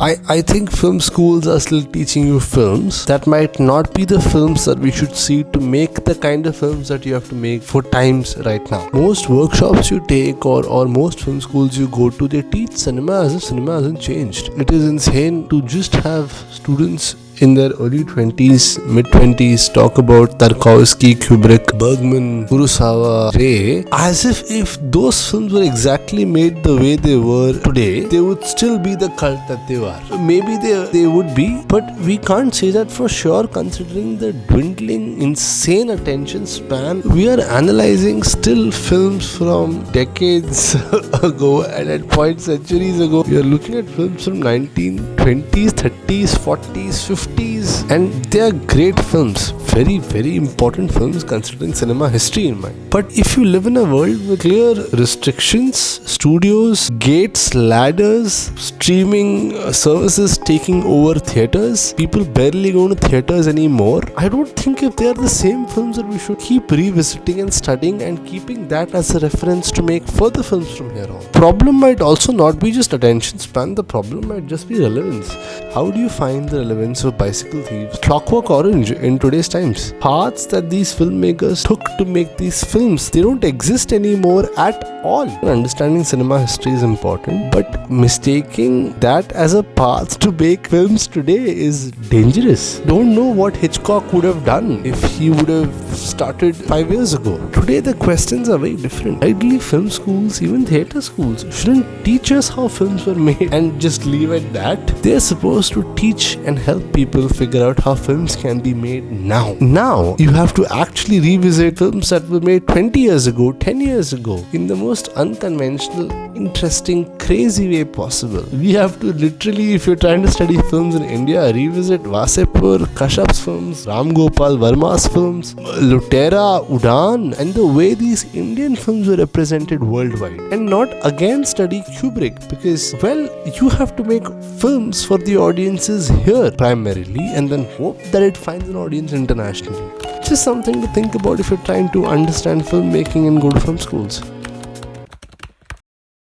I think film schools are still teaching you films that might not be the films that we should see to make the kind of films that you have to make for times right now. Most workshops you take or most film schools you go to, they teach cinema as if cinema hasn't changed. It is insane to just have students in their early 20s, mid 20s talk about Tarkovsky, Kubrick, Bergman, Kurosawa, Ray, as if those films were exactly made the way they were today, they would still be the cult that they were. Maybe they would be, but we can't say that for sure considering the dwindling, insane attention span. We are analyzing still films from decades ago and at points centuries ago. We are looking at films from 1920s, 30s, 40s, 50s, and they are great films, very very important films considering cinema history in mind. But if you live in a world with clear restrictions, studios, gates, ladders, streaming services taking over theaters, people barely go to theaters anymore, I don't think if they are the same films that we should keep revisiting and studying and keeping that as a reference to make further films from here on. Problem might also not be just attention span, the problem might just be relevance. How do you find the relevance of Bicycle Thieves, Clockwork Orange in today's times? Paths that these filmmakers took to make these films, they don't exist anymore at all. Understanding cinema history is important, but mistaking that as a path to make films today is dangerous. Don't know what Hitchcock would have done if he would have started 5 years ago. Today the questions are very different. Ideally, film schools, even theatre schools, shouldn't teach us how films were made and just leave it at that. They're supposed to teach and help people figure out how films can be made now. Now, you have to actually revisit films that were made 20 years ago, 10 years ago, in the most unconventional, interesting, crazy way possible. We have to literally, if you're trying to study films in India, revisit Vasepur, Kashyap's films, Ram Gopal Varma's films, Lutera, Udaan, and the way these Indian films were represented worldwide. And not again study Kubrick, because, well, you have to make films for the audiences here primarily and then hope that it finds an audience internationally. Just something to think about if you're trying to understand filmmaking and go to film schools.